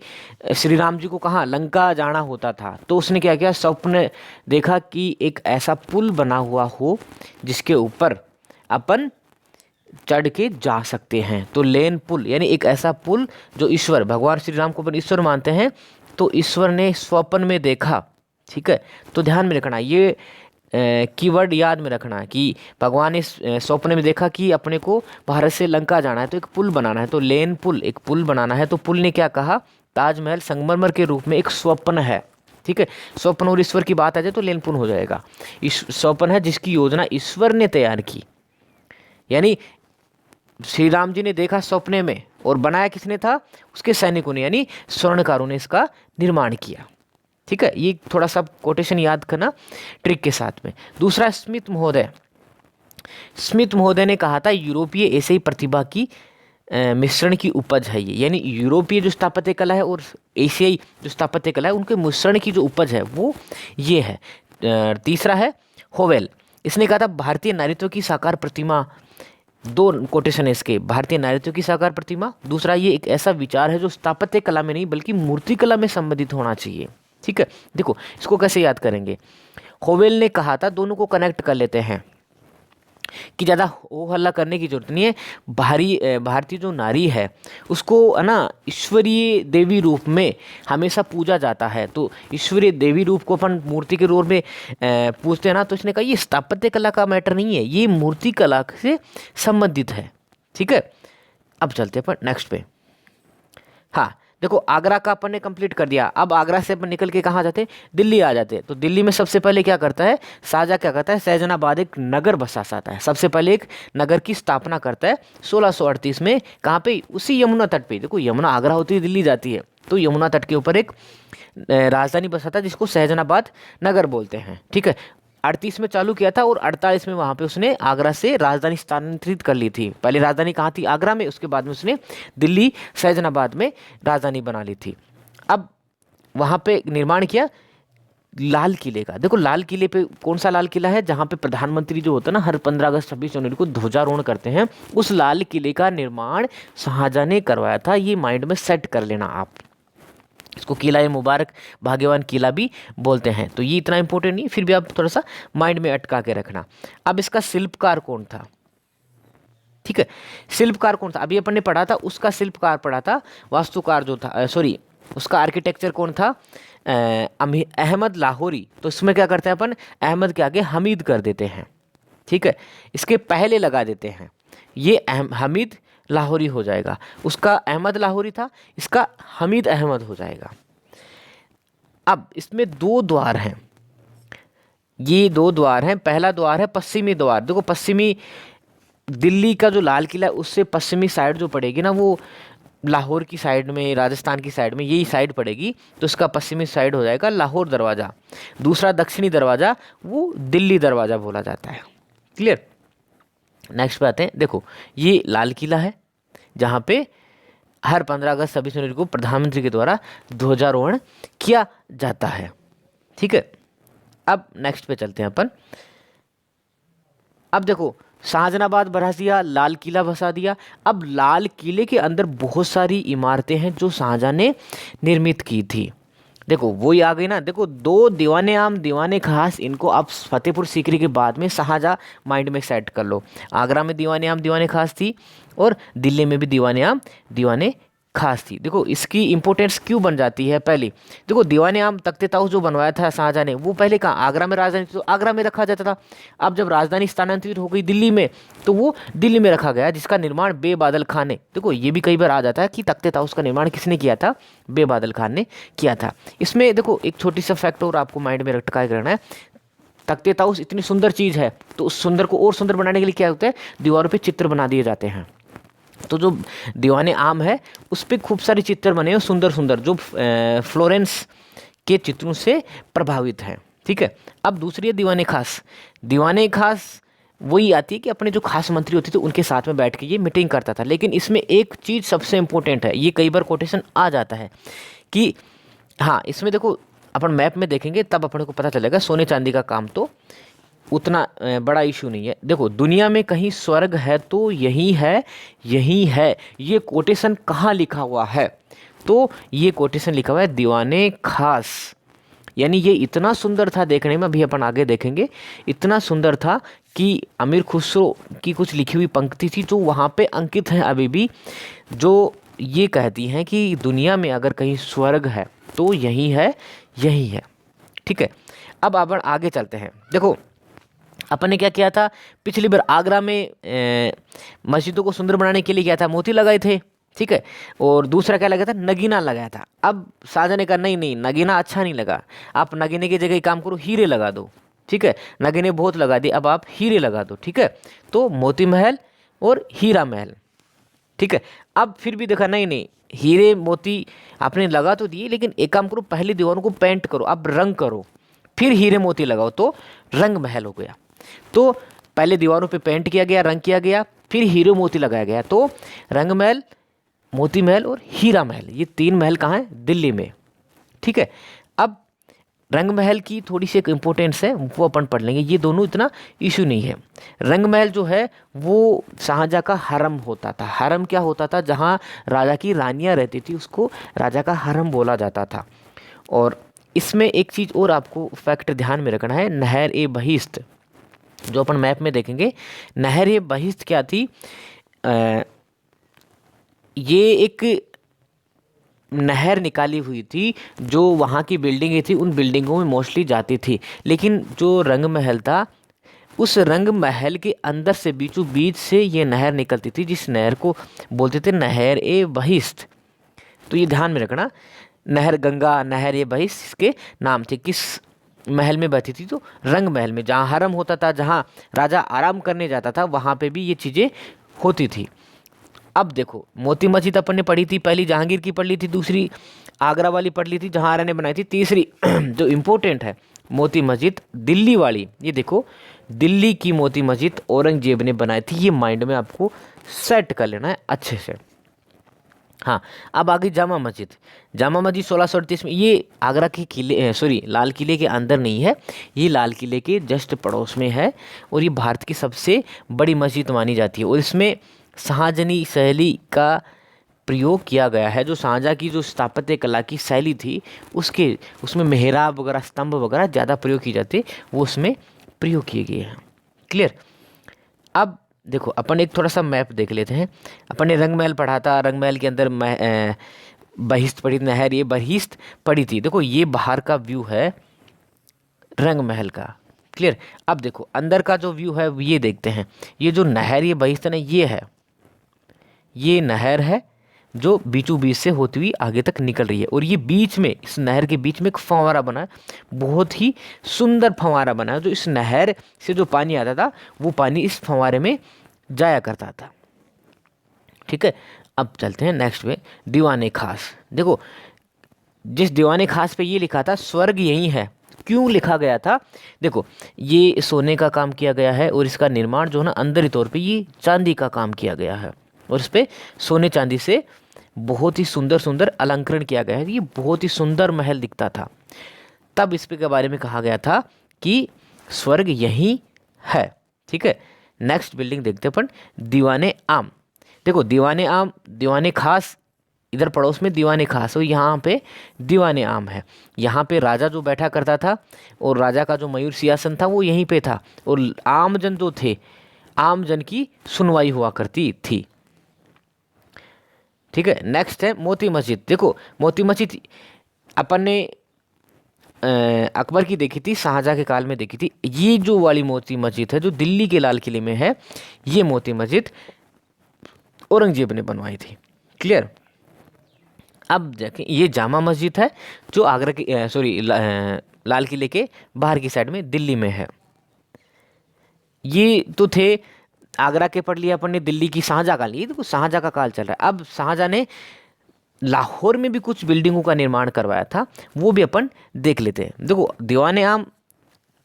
श्री राम जी को कहाँ लंका जाना होता था, तो उसने क्या किया, स्वप्न देखा कि एक ऐसा पुल बना हुआ हो जिसके ऊपर अपन चढ़ के जा सकते हैं। तो लेन पुल यानी एक ऐसा पुल जो ईश्वर, भगवान श्री राम को अपन ईश्वर मानते हैं, तो ईश्वर ने स्वप्न में देखा। ठीक है, तो ध्यान में रखना, ये कीवर्ड याद में रखना कि भगवान ने स्वप्न में देखा कि अपने को भारत से लंका जाना है, तो एक पुल बनाना है, तो लेन पुल, एक पुल बनाना है। तो पुल ने क्या कहा, ताजमहल संगमरमर के रूप में एक स्वप्न है। ठीक है, स्वप्न और ईश्वर की बात आ जाए तो लेन पुल हो जाएगा। स्वप्न है जिसकी योजना ईश्वर ने तैयार की, यानी श्री राम जी ने देखा सपने में, और बनाया किसने था, उसके सैनिकों ने, यानी स्वर्णकारों ने इसका निर्माण किया। ठीक है, ये थोड़ा सा कोटेशन याद करना ट्रिक के साथ में। दूसरा, स्मिथ महोदय। स्मिथ महोदय ने कहा था यूरोपीय ऐसे ही प्रतिभा की मिश्रण की उपज है ये, यानी यूरोपीय जो स्थापत्य कला है और एशियाई जो स्थापत्य कला है, उनके मिश्रण की जो उपज है वो ये है। तीसरा है होवेल। इसने कहा था भारतीय नारीत्व की साकार प्रतिमा। दो कोटेशन है इसके, भारतीय नारीत्व की साकार प्रतिमा। दूसरा, ये एक ऐसा विचार है जो स्थापत्य कला में नहीं बल्कि मूर्ति कला में संबंधित होना चाहिए। ठीक है, देखो इसको कैसे याद करेंगे। होवेल ने कहा था, दोनों को कनेक्ट कर लेते हैं कि ज़्यादा हो हल्ला करने की जरूरत नहीं है। भारतीय जो नारी है उसको है ना ईश्वरीय देवी रूप में हमेशा पूजा जाता है, तो ईश्वरीय देवी रूप को अपन मूर्ति के रूप में पूजते हैं ना। तो इसने कहा ये स्थापत्य कला का मैटर नहीं है, ये मूर्ति कला से संबंधित है। ठीक है, अब चलते हैं अपन नेक्स्ट पे। हाँ देखो, आगरा का अपन ने कंप्लीट कर दिया। अब आगरा से अपन निकल के कहाँ जाते हैं, दिल्ली आ जाते हैं। तो दिल्ली में सबसे पहले क्या करता है शाहजहाँ, क्या करता है, सहजनाबाद एक नगर बसाता है। सबसे पहले एक नगर की स्थापना करता है 1638 में। कहाँ पे, उसी यमुना तट पे। देखो यमुना आगरा होती है, दिल्ली जाती है, तो यमुना तट के ऊपर एक राजधानी बसाता है जिसको सहजनाबाद नगर बोलते हैं। ठीक है, 38 में चालू किया था और 48 में वहाँ पे उसने आगरा से राजधानी स्थानांतरित कर ली थी। पहले राजधानी कहाँ थी, आगरा में, उसके बाद में उसने दिल्ली सहजनाबाद में राजधानी बना ली थी। अब वहाँ पे निर्माण किया लाल किले का। देखो लाल किले पे कौन सा लाल किला है, जहाँ पे प्रधानमंत्री जो होता है ना हर 15 अगस्त 26 जनवरी को ध्वजारोहण करते हैं, उस लाल किले का निर्माण शाहजहाँ ने करवाया था। ये माइंड में सेट कर लेना आप। इसको किला मुबारक भाग्यवान किला भी बोलते हैं। तो ये इतना इंपॉर्टेंट नहीं, फिर भी आप थोड़ा सा माइंड में अटका के रखना। अब इसका शिल्पकार कौन था, ठीक है, शिल्पकार कौन था, अभी अपन ने पढ़ा था, उसका शिल्पकार पढ़ा था, वास्तुकार जो था, सॉरी उसका आर्किटेक्चर कौन था, अहमद लाहौरी। तो इसमें क्या करते हैं अपन, अहमद के आगे हमीद कर देते हैं। ठीक है, इसके पहले लगा देते हैं, ये हमीद लाहौरी हो जाएगा। उसका अहमद लाहौरी था, इसका हमीद अहमद हो जाएगा। अब इसमें दो द्वार हैं, ये दो द्वार हैं। पहला द्वार है पश्चिमी द्वार। देखो पश्चिमी, दिल्ली का जो लाल किला है उससे पश्चिमी साइड जो पड़ेगी ना, वो लाहौर की साइड में, राजस्थान की साइड में यही साइड पड़ेगी, तो इसका पश्चिमी साइड हो जाएगा लाहौर दरवाज़ा। दूसरा दक्षिणी दरवाज़ा वो दिल्ली दरवाज़ा बोला जाता है। क्लियर, नेक्स्ट पे आते हैं। देखो ये लाल किला है जहाँ पे हर 15 अगस्त 26 जनवरी को प्रधानमंत्री के द्वारा ध्वजारोहण किया जाता है। ठीक है, अब नेक्स्ट पे चलते हैं अपन। अब देखो शाहजहानाबाद बसा दिया, लाल किला बसा दिया। अब लाल किले के अंदर बहुत सारी इमारतें हैं जो शाहजहां ने निर्मित की थी। देखो वही आ गई ना। देखो दो दीवाने आम दीवाने खास, इनको आप फतेहपुर सीकरी के बाद में शाहजहां माइंड में सेट कर लो। आगरा में दीवाने आम दीवाने खास थी और दिल्ली में भी दीवाने आम दीवाने खास थी। देखो इसकी इंपॉर्टेंस क्यों बन जाती है। पहले देखो दीवाने आम तख्ते ताऊस जो बनवाया था शाहजहां ने, वो पहले कहाँ, आगरा में राजधानी तो आगरा में रखा जाता था। अब जब राजधानी स्थानांतरित हो गई दिल्ली में, तो वो दिल्ली में रखा गया, जिसका निर्माण बेबादल खान ने, देखो ये भी कई बार आ जाता है कि तख्ते ताऊस का निर्माण किसने किया था, बेबादल खान ने किया था। इसमें देखो एक छोटी सा फैक्ट और आपको माइंड में रटका करना है। तख्ते ताऊस इतनी सुंदर चीज़ है, तो उस सुंदर को और सुंदर बनाने के लिए क्या होता है, दीवारों पर चित्र बना दिए जाते हैं। तो जो दीवाने आम है उस पर खूब सारे चित्र बने हैं, सुंदर सुंदर, जो फ्लोरेंस के चित्रों से प्रभावित हैं। ठीक है, अब दूसरी है दीवाने खास। दीवाने खास वही आती है कि अपने जो खास मंत्री होते थे उनके साथ में बैठ के ये मीटिंग करता था। लेकिन इसमें एक चीज़ सबसे इंपॉर्टेंट है, ये कई बार कोटेशन आ जाता है कि हाँ, इसमें देखो अपन मैप में देखेंगे तब अपने को पता चलेगा। सोने चांदी का काम तो उतना बड़ा इशू नहीं है। देखो दुनिया में कहीं स्वर्ग है तो यही है, यही है। ये कोटेशन कहाँ लिखा हुआ है? तो ये कोटेशन लिखा हुआ है दीवाने खास। यानी ये इतना सुंदर था देखने में, अभी अपन आगे देखेंगे, इतना सुंदर था कि अमीर खुसरो की कुछ लिखी हुई पंक्ति थी जो वहाँ पे अंकित है अभी भी, जो ये कहती हैं कि दुनिया में अगर कहीं स्वर्ग है तो यही है, यही है। ठीक है, अब अपन आगे चलते हैं। देखो अपन ने क्या किया था पिछली बार, आगरा में मस्जिदों को सुंदर बनाने के लिए क्या था, मोती लगाए थे। ठीक है, और दूसरा क्या लगा था, नगीना लगाया था। अब शाहजहां ने कहा नहीं नहीं, नगीना अच्छा नहीं लगा, आप नगीने की जगह एक काम करो, हीरे लगा दो। ठीक है, नगीने बहुत लगा दिए, अब आप हीरे लगा दो। ठीक है, तो मोती महल और हीरा महल। ठीक है, अब फिर भी देखा नहीं नहीं, हीरे मोती आपने लगा तो दिए, लेकिन एक काम करो, पहले दीवारों को पेंट करो, अब रंग करो, फिर हीरे मोती लगाओ, तो रंग महल हो गया। तो पहले दीवारों पे पेंट किया गया, रंग किया गया, फिर हीरे मोती लगाया गया, तो रंग महल, मोती महल और हीरा महल, ये 3 महल कहाँ हैं, दिल्ली में। ठीक है, अब रंग महल की थोड़ी सी एक इम्पोर्टेंस है, वो अपन पढ़ लेंगे, ये दोनों इतना इशू नहीं है। रंग महल जो है वो शाहजहाँ का हरम होता था। हरम क्या होता था, जहाँ राजा की रानियाँ रहती थी उसको राजा का हरम बोला जाता था। और इसमें एक चीज़ और आपको फैक्ट ध्यान में रखना है, नहर ए बहिश्त, जो अपन मैप में देखेंगे, नहर ए बहिश्त क्या थी, ये एक नहर निकाली हुई थी जो वहाँ की बिल्डिंगें थी, उन बिल्डिंगों में मोस्टली जाती थी। लेकिन जो रंग महल था, उस रंग महल के अंदर से बीचों बीच से ये नहर निकलती थी, जिस नहर को बोलते थे नहर ए बहिश्त। तो ये ध्यान में रखना, नहर गंगा, नहर ए बहिश्त इसके नाम थे। किस महल में बहती थी, तो रंग महल में, जहाँ हरम होता था, जहाँ राजा आराम करने जाता था, वहाँ पे भी ये चीज़ें होती थी। अब देखो मोती मस्जिद अपन ने पढ़ी थी, पहली जहांगीर की पढ़ ली थी, दूसरी आगरा वाली पढ़ ली थी जहाँ आरा ने बनाई थी, तीसरी जो इम्पोर्टेंट है मोती मस्जिद दिल्ली वाली, ये देखो दिल्ली की मोती मस्जिद औरंगजेब ने बनाई थी। ये माइंड में आपको सेट कर लेना है अच्छे से। हाँ, अब आ गई जामा मस्जिद। जामा मस्जिद 1638 में, ये आगरा के किले सॉरी लाल किले के अंदर नहीं है, ये लाल किले के जस्ट पड़ोस में है, और ये भारत की सबसे बड़ी मस्जिद मानी जाती है। और इसमें शाहजनी शैली का प्रयोग किया गया है, जो शाहजहाँ की जो स्थापत्य कला की शैली थी उसके, उसमें मेहराब वगैरह, स्तंभ वगैरह ज़्यादा प्रयोग किए जाते, वो उसमें प्रयोग किए गए हैं। क्लियर। अब देखो अपन एक थोड़ा सा मैप देख लेते हैं। अपन ने रंग महल पढ़ा था, रंग महल के अंदर बहिश्त पढ़ी, नहर ये बहिश्त पढ़ी थी। देखो ये बाहर का व्यू है रंग महल का। क्लियर। अब देखो अंदर का जो व्यू है ये देखते हैं। ये जो नहर ये बहिश्त है ना, ये है, ये नहर है जो बीचों बीच से होती हुई आगे तक निकल रही है, और ये बीच में, इस नहर के बीच में एक फंवारा बना है, बहुत ही सुंदर फंवारा बना है। जो इस नहर से जो पानी आता था वो पानी इस फंवारे में जाया करता था। ठीक है, अब चलते हैं नेक्स्ट पे, दीवाने खास। देखो जिस दीवाने खास पे ये लिखा था स्वर्ग यही है, क्यों लिखा गया था, देखो ये सोने का काम किया गया है, और इसका निर्माण जो है ना अंदर ही तौर पे ये चांदी का काम किया गया है, और इस पे सोने चांदी से बहुत ही सुंदर सुंदर अलंकरण किया गया है। ये बहुत ही सुंदर महल दिखता था, तब इस पे के बारे में कहा गया था कि स्वर्ग यही है। ठीक है, नेक्स्ट बिल्डिंग देखते हैं अपन, दीवाने आम। देखो दीवाने आम, दीवाने खास इधर पड़ोस में दीवाने खास, और यहाँ पे दीवाने आम है। यहाँ पे राजा जो बैठा करता था, और राजा का जो मयूर सिंहासन था वो यहीं पे था, और आम जन जो थे, आम जन की सुनवाई हुआ करती थी। ठीक है, नेक्स्ट है मोती मस्जिद। देखो मोती मस्जिद अपन ने अकबर की देखी थी, शाहजहाँ के काल में देखी थी। ये जो वाली मोती मस्जिद है जो दिल्ली के लाल किले में है, ये मोती मस्जिद औरंगजेब ने बनवाई थी। क्लियर। अब देखें ये जामा मस्जिद है जो आगरा की सॉरी लाल किले के बाहर की साइड में दिल्ली में है। ये तो थे आगरा के पढ़ लिया अपन ने, दिल्ली की शाहजहाँ का लिए, देखो शाहजहाँ का काल चल रहा है। अब शाहजहाँ ने लाहौर में भी कुछ बिल्डिंगों का निर्माण करवाया था, वो भी अपन देख लेते हैं। देखो दीवाने आम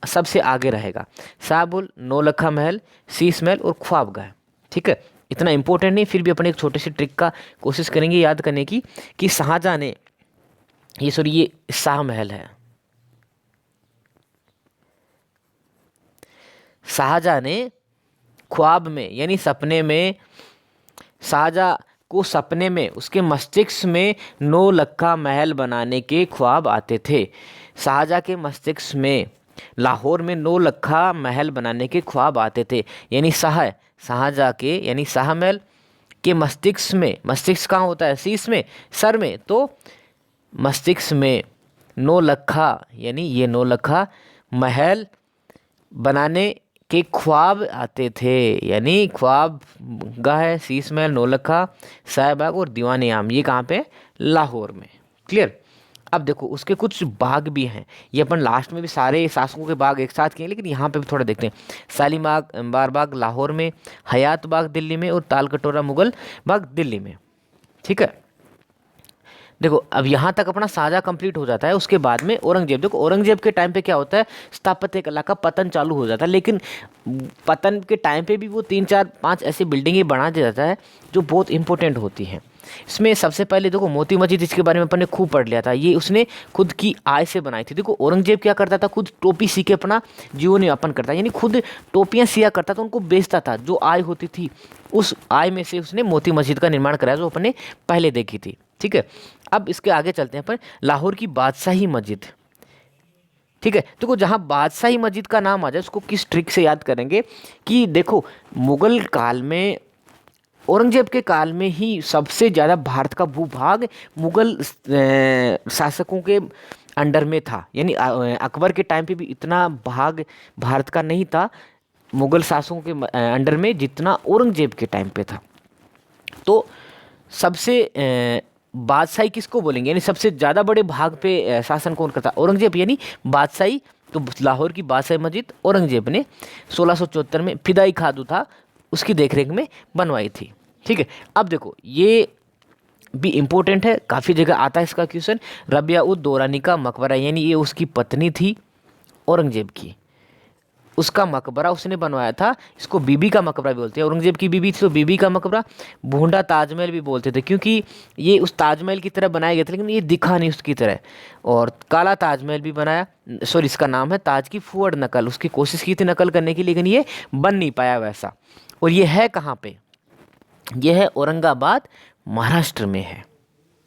सबसे आगे रहेगा, शाहबुल, नौलखा महल, शीश महल और ख्वाबगाह। ठीक है, इतना इंपॉर्टेंट नहीं, फिर भी अपन एक छोटे से ट्रिक का कोशिश करेंगे याद करने की, कि शाहजहाँ ने ये शाह महल है, शाहजहाँ ने ख्वाब में यानी सपने में, शाहजहाँ को सपने में उसके मस्तिष्क में नौलखा महल बनाने के ख्वाब आते थे। शाहजहाँ के मस्तिष्क में लाहौर में नौलखा महल बनाने के ख्वाब आते थे। यानी शाहजहाँ के यानी शाहमहल के मस्तिष्क में, मस्तिष्क कहाँ होता है? शीश में, सर में, तो मस्तिष्क में नौलखा यानी ये नौलखा महल बनाने के ख्वाब आते थे। यानी ख्वाब गाह है, शीश महल, नौलखा, शाहबाग और दीवाने आम, ये कहाँ पे? लाहौर में। क्लियर। अब देखो उसके कुछ बाग भी हैं, ये अपन लास्ट में भी सारे शासकों के बाग एक साथ किए, लेकिन यहाँ पे भी थोड़ा देखते हैं। शालीमार बाग लाहौर में, हयात बाग दिल्ली में और तालकटोरा मुगल बाग दिल्ली में। ठीक है। देखो अब यहाँ तक अपना साझा कंप्लीट हो जाता है। उसके बाद में औरंगजेब, देखो औरंगजेब के टाइम पे क्या होता है, स्थापत्य कला का पतन चालू हो जाता है, लेकिन पतन के टाइम पे भी वो 3 4 5 ऐसी बिल्डिंगें बना दिया जाता है जो बहुत इंपॉर्टेंट होती हैं। इसमें सबसे पहले देखो मोती मस्जिद, इसके बारे में अपन ने खूब पढ़ लिया था। ये उसने खुद की आय से बनाई थी। देखो औरंगजेब क्या करता था, खुद टोपी सी के अपना जीवन यापन करता, यानी खुद टोपियाँ सिया करता था, उनको बेचता था। जो आय होती थी उस आय में से उसने मोती मस्जिद का निर्माण कराया, जो अपन ने पहले देखी थी। ठीक है। अब इसके आगे चलते हैं अपन, लाहौर की बादशाही मस्जिद। ठीक है। देखो जहाँ बादशाही मस्जिद का नाम आ जाए उसको किस ट्रिक से याद करेंगे कि देखो मुगल काल में, औरंगजेब के काल में ही सबसे ज़्यादा भारत का भूभाग मुगल शासकों के अंडर में था। यानी अकबर के टाइम पे भी इतना भाग भारत का नहीं था मुगल शासकों के अंडर में जितना औरंगजेब के टाइम पे था। तो सबसे बादशाही किसको बोलेंगे, यानी सबसे ज़्यादा बड़े भाग पे शासन कौन करता? औरंगजेब। यानी बादशाही, तो लाहौर की बादशाही मस्जिद औरंगजेब ने 1674 में फिदाई खादू था उसकी देखरेख में बनवाई थी। ठीक है। अब देखो ये भी इम्पोर्टेंट है, काफ़ी जगह आता है इसका क्वेश्चन। रबिया उद दौरानी का मकबरा, यानी ये उसकी पत्नी थी औरंगजेब की, उसका मकबरा उसने बनवाया था। इसको बीबी का मकबरा भी बोलते हैं। औरंगजेब की बीबी थी तो बीबी का मकबरा। भूंडा ताजमहल भी बोलते थे, क्योंकि ये उस ताजमहल की तरह बनाया गया था, लेकिन ये दिखा नहीं उसकी तरह। और काला ताजमहल भी बनाया, सॉरी इसका नाम है ताज की फुअड़ नकल। उसकी कोशिश की थी नकल करने की, लेकिन ये बन नहीं पाया वैसा। और ये है कहाँ पे? ये है औरंगाबाद, महाराष्ट्र में है।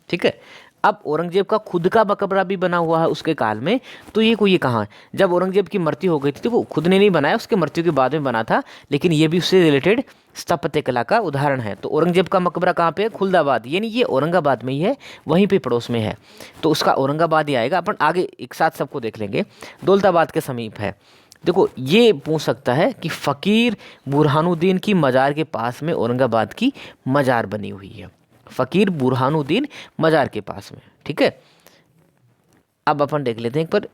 ठीक है। अब औरंगजेब का खुद का मकबरा भी बना हुआ है उसके काल में। तो ये कहाँ है? जब औरंगजेब की मृत्यु हो गई थी तो वो खुद ने नहीं बनाया, उसके मृत्यु के बाद में बना था, लेकिन ये भी उससे रिलेटेड स्थापत्य कला का उदाहरण है। तो औरंगजेब का मकबरा कहाँ पे है? खुलदाबाद, यानी ये औरंगाबाद में ही है, वहीं पे पड़ोस में है, तो उसका औरंगाबाद ही आएगा। अपन आगे एक साथ सबको देख लेंगे। दौलताबाद के समीप है। देखो ये पूछ सकता है कि फ़कीर बुरहानुद्दीन की मज़ार के पास में औरंगाबाद की मज़ार बनी हुई है। फ़कीर बुरहानुद्दीन मज़ार के पास में। ठीक है। अब अपन देख लेते हैं एक बार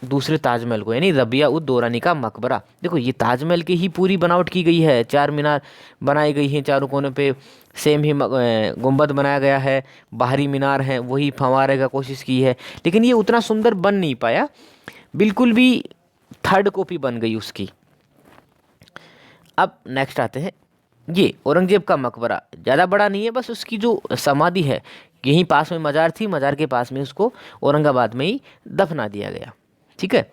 दूसरे ताजमहल को, यानी रबिया उद दौरानी का मकबरा। देखो ये ताजमहल की ही पूरी बनावट की गई है, 4 मीनार बनाई गई हैं चारों कोनों पे, सेम ही गुंबद बनाया गया है, बाहरी मीनार हैं वही फंवारे का कोशिश की है, लेकिन ये उतना सुंदर बन नहीं पाया, बिल्कुल भी थर्ड कॉपी बन गई उसकी। अब नेक्स्ट आते हैं, ये औरंगजेब का मकबरा ज़्यादा बड़ा नहीं है, बस उसकी जो समाधि है यहीं पास में मज़ार थी, मज़ार के पास में उसको औरंगाबाद में ही दफना दिया गया। ठीक है।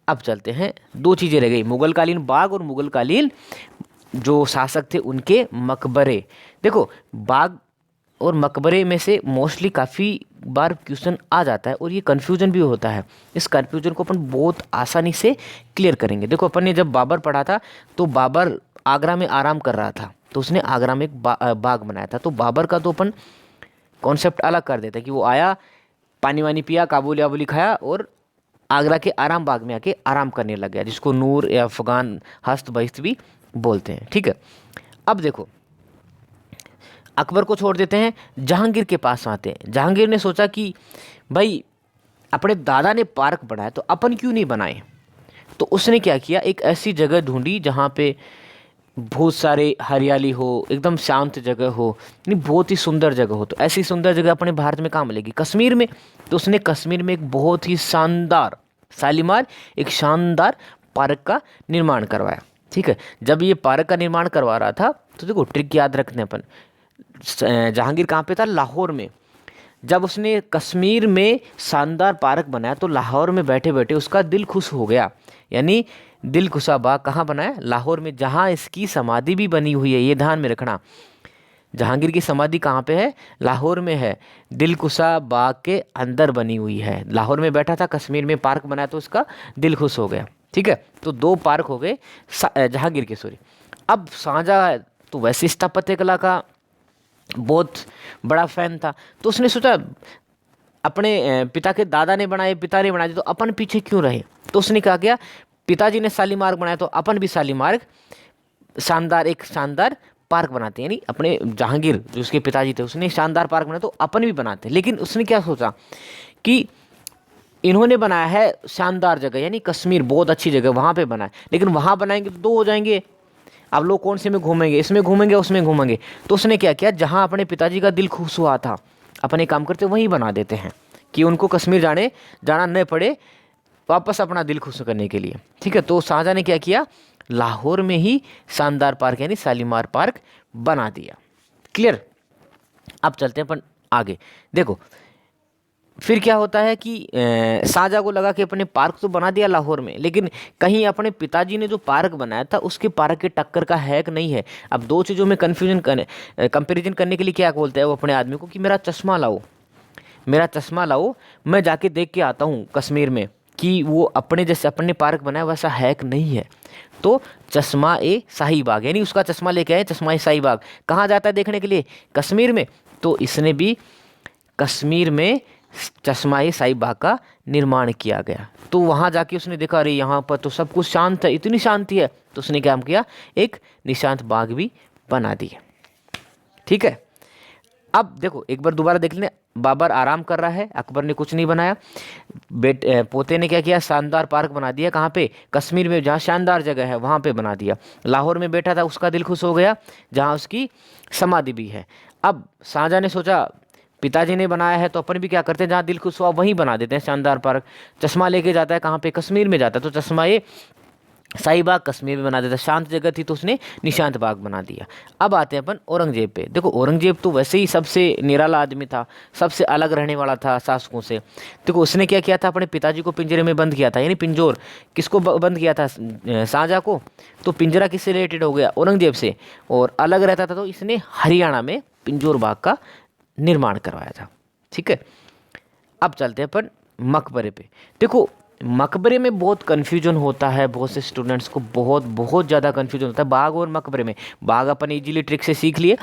अब चलते हैं, 2 चीज़ें रह गई, मुगलकालीन बाग और मुगलकालीन जो शासक थे उनके मकबरे। देखो बाग और मकबरे में से मोस्टली काफ़ी बार क्वेश्चन आ जाता है और ये कन्फ्यूजन भी होता है। इस कन्फ्यूजन को अपन बहुत आसानी से क्लियर करेंगे। देखो अपन ने जब बाबर पढ़ा था तो बाबर आगरा में आराम कर रहा था, तो उसने आगरा में एक बाग बनाया था। तो बाबर का तो अपन कॉन्सेप्ट अलग कर देते हैं कि वो आया, पानी वानी पिया, काबुली वाबुली खाया और आगरा के आराम बाग में आके आराम करने लग गया, जिसको नूर या अफगान हस्त बहिस्त भी बोलते हैं। ठीक है। अब देखो अकबर को छोड़ देते हैं, जहांगीर के पास आते हैं। जहांगीर ने सोचा कि भाई अपने दादा ने पार्क बनाया तो अपन क्यों नहीं बनाए। तो उसने क्या किया, एक ऐसी जगह ढूंढी जहाँ पे बहुत सारे हरियाली हो, एकदम शांत जगह हो, यानी बहुत ही सुंदर जगह हो। तो ऐसी सुंदर जगह अपने भारत में कहाँ मिलेगी? कश्मीर में। तो उसने कश्मीर में एक बहुत ही शानदार, शालीमार एक शानदार पार्क का निर्माण करवाया। ठीक है। जब ये पार्क का निर्माण करवा रहा था तो देखो ट्रिक याद रखने अपन, जहांगीर कहाँ पे था? लाहौर में। जब उसने कश्मीर में शानदार पार्क बनाया तो लाहौर में बैठे बैठे उसका दिल खुश हो गया, यानी दिलकुशा बाग कहाँ बना है? लाहौर में, जहाँ इसकी समाधि भी बनी हुई है। ये ध्यान में रखना, जहांगीर की समाधि कहाँ पे है? लाहौर में है, दिलकुशा बाग के अंदर बनी हुई है। लाहौर में बैठा था, कश्मीर में पार्क बनाया तो उसका दिल खुश हो गया। ठीक है, तो 2 पार्क हो गए जहांगीर के। सॉरी, अब शाहजहाँ तो वैसे स्थापत्य कला का बहुत बड़ा फैन था, तो उसने सोचा अपने पिता के दादा ने बनाए, पिता ने बनाए, तो अपन पीछे क्यों रहे। तो उसने कहा क्या, पिताजी ने शालीमार बनाया तो अपन भी शालीमार शानदार, एक शानदार पार्क बनाते हैं। यानी अपने जहांगीर जो उसके पिताजी थे, उसने शानदार पार्क बनाया तो अपन भी बनाते हैं। लेकिन उसने क्या सोचा कि इन्होंने बनाया है शानदार जगह, यानी कश्मीर बहुत अच्छी जगह, वहाँ पे बनाए, लेकिन वहाँ बनाएंगे तो 2 हो जाएंगे। अब लोग कौन से में घूमेंगे, इसमें घूमेंगे उसमें घूमेंगे। तो उसने क्या किया, जहाँ अपने पिताजी का दिल खुश हुआ था अपने काम करते वहीं बना देते हैं, कि उनको कश्मीर जाना न पड़े वापस अपना दिल खुश करने के लिए। ठीक है, तो शाहजहाँ ने क्या किया, लाहौर में ही शानदार पार्क यानी शालीमार पार्क बना दिया। क्लियर। अब चलते हैं अपन आगे। देखो फिर क्या होता है कि शाहजहाँ को लगा कि अपने पार्क तो बना दिया लाहौर में, लेकिन कहीं अपने पिताजी ने जो पार्क बनाया था उसके पार्क के टक्कर का है कि नहीं है। अब 2 चीज़ों में कंपेरिजन करने के लिए क्या बोलते हैं वो अपने आदमी को, कि मेरा चश्मा लाओ, मेरा चश्मा लाओ, मैं जाके देख के आता हूँ कश्मीर में कि वो अपने जैसे अपने पार्क बनाया वैसा है कि नहीं है। तो चश्मा ए शाही बाग, यानी उसका चश्मा लेके आए, चश्मा ए शाही बाग कहाँ जाता है देखने के लिए? कश्मीर में। तो इसने भी कश्मीर में चश्मा ए शाही बाग का निर्माण किया गया। तो वहाँ जाके उसने देखा, अरे यहाँ पर तो सब कुछ शांत है, इतनी शांति है, तो उसने क्या किया, एक निशांत बाग भी बना दिया। ठीक है, अब देखो एक बार दोबारा देख लें, बाबर आराम कर रहा है, अकबर ने कुछ नहीं बनाया। पोते ने क्या किया, शानदार पार्क बना दिया। कहाँ पे? कश्मीर में, जहाँ शानदार जगह है वहाँ पे बना दिया। लाहौर में बैठा था, उसका दिल खुश हो गया, जहाँ उसकी समाधि भी है। अब शाहजहाँ ने सोचा पिताजी ने बनाया है तो अपन भी क्या करते हैं, जहाँ दिल खुश हुआ वहीं बना देते हैं शानदार पार्क। चश्मा लेके जाता है कहाँ पे? कश्मीर में जाता है, तो चश्मा ये शाही बाग कश्मीर में बना देता। शांत जगह थी तो उसने निशांत बाग बना दिया। अब आते हैं अपन औरंगजेब पे। देखो औरंगजेब तो वैसे ही सबसे निराला आदमी था, सबसे अलग रहने वाला था शासकों से। देखो उसने क्या किया था, अपने पिताजी को पिंजरे में बंद किया था, यानी पिंजोर। किसको बंद किया था? शाहजहाँ को। तो पिंजरा किससे रिलेटेड हो गया? औरंगजेब से। और अलग रहता था तो इसने हरियाणा में पिंजोर बाग का निर्माण करवाया था। ठीक है, अब चलते हैं अपन मकबरे पे। देखो मकबरे में बहुत कन्फ्यूजन होता है, बहुत से स्टूडेंट्स को बहुत ज़्यादा कन्फ्यूजन होता है बाग और मकबरे में। बाग अपन इजीली ट्रिक से सीख लिए।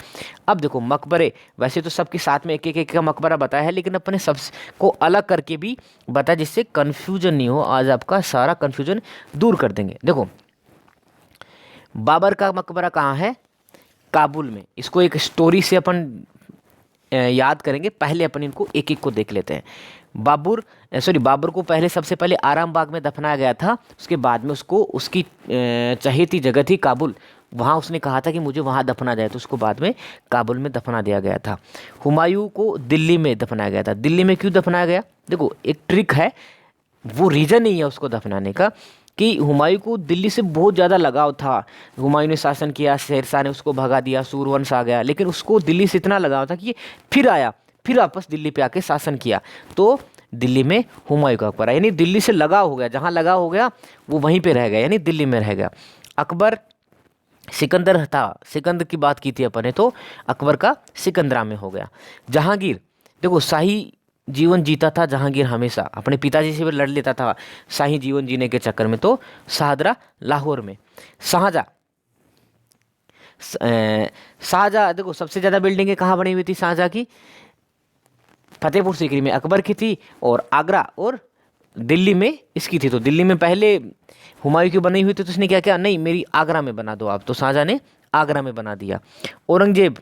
अब देखो मकबरे वैसे तो सबके साथ में एक एक का मकबरा बताया है, लेकिन अपने सबको अलग करके भी बताया जिससे कन्फ्यूजन नहीं हो। आज आपका सारा कन्फ्यूजन दूर कर देंगे। देखो बाबर का मकबरा कहाँ है? काबुल में। इसको एक स्टोरी से अपन याद करेंगे। पहले अपन इनको एक एक को देख लेते हैं। बाबर को पहले सबसे पहले आराम बाग में दफनाया गया था। उसके बाद में उसको उसकी चहेती जगह थी काबुल, वहाँ उसने कहा था कि मुझे वहाँ दफना जाए, तो उसको बाद में काबुल में दफना दिया गया था। हुमायूं को दिल्ली में दफनाया गया था। दिल्ली में क्यों दफनाया गया? देखो एक ट्रिक है, वो रीज़न नहीं है उसको दफनाने का, कि हुमायूं को दिल्ली से बहुत ज़्यादा लगाव था। हुमायूं ने शासन किया, शेरशाह ने उसको भगा दिया, सूरवंश आ गया, लेकिन उसको दिल्ली से इतना लगाव था कि ये फिर आया, फिर वापस दिल्ली पे आके शासन किया। तो दिल्ली में हुमायूं का मकबरा, यानी दिल्ली से लगाव हो गया, जहाँ लगाव हो गया वो वहीं पे रह गया, यानी दिल्ली में रह गया। अकबर सिकंदर था, सिकंदर की बात की थी अपन ने, तो अकबर का सिकंदरा में हो गया। जहांगीर, देखो शाही जीवन जीता था जहांगीर, हमेशा अपने पिताजी से भी लड़ लेता था शाही जीवन जीने के चक्कर में, तो शाहदरा लाहौर में। शाहजहाँ शाहजहाँ देखो सबसे ज़्यादा बिल्डिंगें कहाँ बनी हुई थी शाहजहाँ की? फतेहपुर सीकरी में अकबर की थी, और आगरा और दिल्ली में इसकी थी। तो दिल्ली में पहले हुमायूं की बनी हुई थी, तो उसने क्या किया, नहीं मेरी आगरा में बना दो आप, तो शाहजहाँ ने आगरा में बना दिया। औरंगजेब,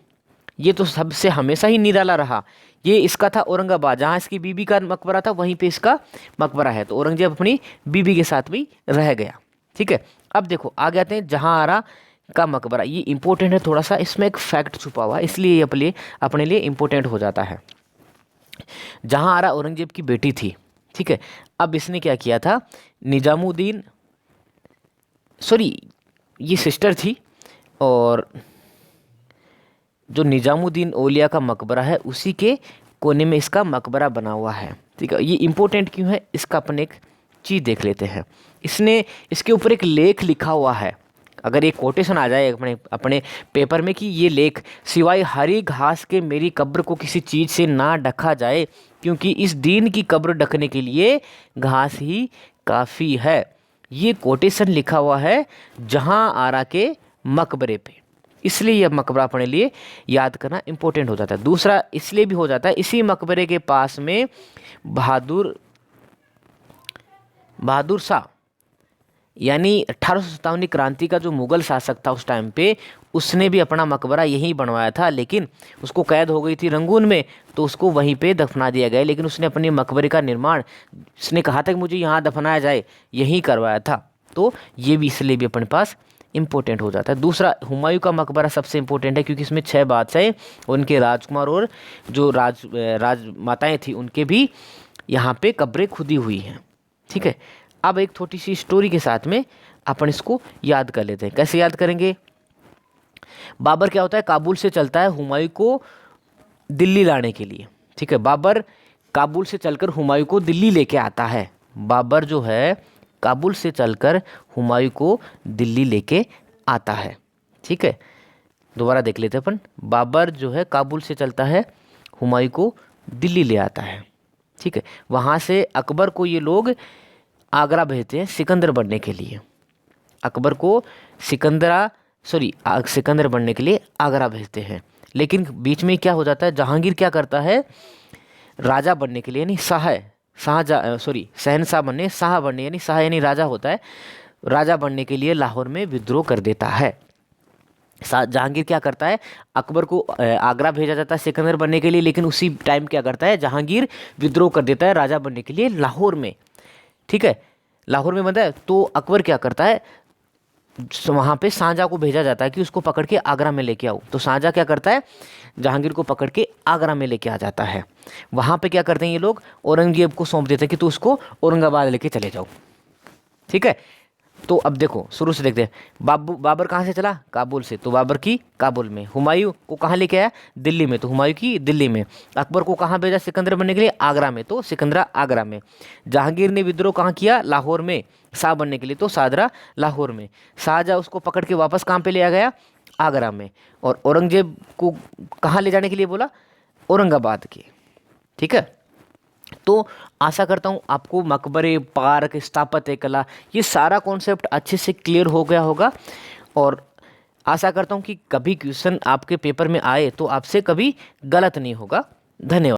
ये तो सबसे हमेशा ही निराला रहा। ये इसका था औरंगाबाद, जहाँ इसकी बीबी का मकबरा था वहीं पे इसका मकबरा है। तो औरंगजेब अपनी बीबी के साथ भी रह गया। ठीक है, अब देखो आगे आते हैं जहांआरा का मकबरा। ये इंपॉर्टेंट है थोड़ा सा, इसमें एक फैक्ट छुपा हुआ है, इसलिए ये अपने लिए इंपॉर्टेंट हो जाता है। जहांआरा औरंगजेब की बेटी थी। ठीक है, अब इसने क्या किया था, निजामुद्दीन, सॉरी ये सिस्टर थी, और जो निजामुद्दीन औलिया का मकबरा है उसी के कोने में इसका मकबरा बना हुआ है। ठीक है, ये इंपॉर्टेंट क्यों है इसका अपन एक चीज़ देख लेते हैं। इसने इसके ऊपर एक लेख लिखा हुआ है। अगर एक कोटेशन आ जाए अपने अपने पेपर में कि ये लेख, सिवाय हरी घास के मेरी कब्र को किसी चीज़ से ना ढका जाए, क्योंकि इस दीन की कब्र ढकने के लिए घास ही काफ़ी है। ये कोटेशन लिखा हुआ है जहां आरा के मकबरे पे, इसलिए यह मकबरा अपने लिए याद करना इम्पोर्टेंट हो जाता है। दूसरा इसलिए भी हो जाता है, इसी मकबरे के पास में बहादुर शाह यानी 1857 क्रांति का जो मुगल शासक था उस टाइम पे, उसने भी अपना मकबरा यहीं बनवाया था, लेकिन उसको कैद हो गई थी रंगून में, तो उसको वहीं पे दफना दिया गया। लेकिन उसने अपने मकबरे का निर्माण, उसने कहा था कि मुझे यहाँ दफनाया जाए, यहीं करवाया था। तो ये भी इसलिए भी अपने पास इम्पोर्टेंट हो जाता है। दूसरा, हुमायूं का मकबरा सबसे इम्पोर्टेंट है क्योंकि इसमें 6 बादशाह, उनके राजकुमार और जो राजमाताएँ थी उनके भी यहाँ पे कब्रें खुदी हुई हैं। ठीक है, अब एक छोटी सी स्टोरी के साथ में अपन इसको याद कर लेते हैं। कैसे याद करेंगे? बाबर क्या होता है, काबुल से चलता है हुमायूं को दिल्ली लाने के लिए। ठीक है, बाबर काबुल से चलकर हुमायूं को दिल्ली लेके आता है। बाबर जो है काबुल से चलकर हुमायूं को दिल्ली लेके आता है। ठीक है, दोबारा देख लेते हैं अपन। बाबर जो है काबुल से चलता है, हुमायूं को दिल्ली ले आता है। ठीक है, वहाँ से अकबर को ये लोग आगरा भेजते हैं सिकंदर बनने के लिए। अकबर को सिकंदर बनने के लिए आगरा भेजते हैं। लेकिन बीच में क्या हो जाता है, जहांगीर क्या करता है, राजा बनने के लिए यानी शहनशाह बनने, शाह बनने यानी शाह यानी राजा होता है, राजा बनने के लिए लाहौर में विद्रोह कर देता है। जहांगीर क्या करता है, अकबर को आगरा भेजा जाता है सिकंदर बनने के लिए, लेकिन उसी टाइम क्या करता है, जहांगीर विद्रोह कर देता है राजा बनने के लिए लाहौर में। ठीक है, लाहौर में बनता है तो अकबर क्या करता है, वहाँ पे शाहजहाँ को भेजा जाता है कि उसको पकड़ के आगरा में लेके आओ। तो शाहजहाँ क्या करता है, जहांगीर को पकड़ के आगरा में लेके आ जाता है। वहाँ पे क्या करते हैं ये लोग, औरंगजेब को सौंप देते हैं कि तू उसको औरंगाबाद लेके चले जाओ। ठीक है, तो अब देखो शुरू से देखते हैं। बाबर कहाँ से चला, काबुल से, तो बाबर की काबुल में। हुमायूं को कहाँ लेके आया, दिल्ली में, तो हुमायूं की दिल्ली में। अकबर को कहाँ भेजा सिकंदर बनने के लिए, आगरा में, तो सिकंदरा आगरा में। जहांगीर ने विद्रोह कहाँ किया, लाहौर में, शाह बनने के लिए, तो शाहजहाँ लाहौर में। शाहजहाँ उसको पकड़ के वापस कहाँ पे ले आ गया, आगरा में। और औरंगजेब को कहाँ ले जाने के लिए बोला, औरंगाबाद के। ठीक है, तो आशा करता हूँ आपको मकबरे, पार्क, स्थापत्य कला, ये सारा कॉन्सेप्ट अच्छे से क्लियर हो गया होगा। और आशा करता हूँ कि कभी क्वेश्चन आपके पेपर में आए तो आपसे कभी गलत नहीं होगा। धन्यवाद।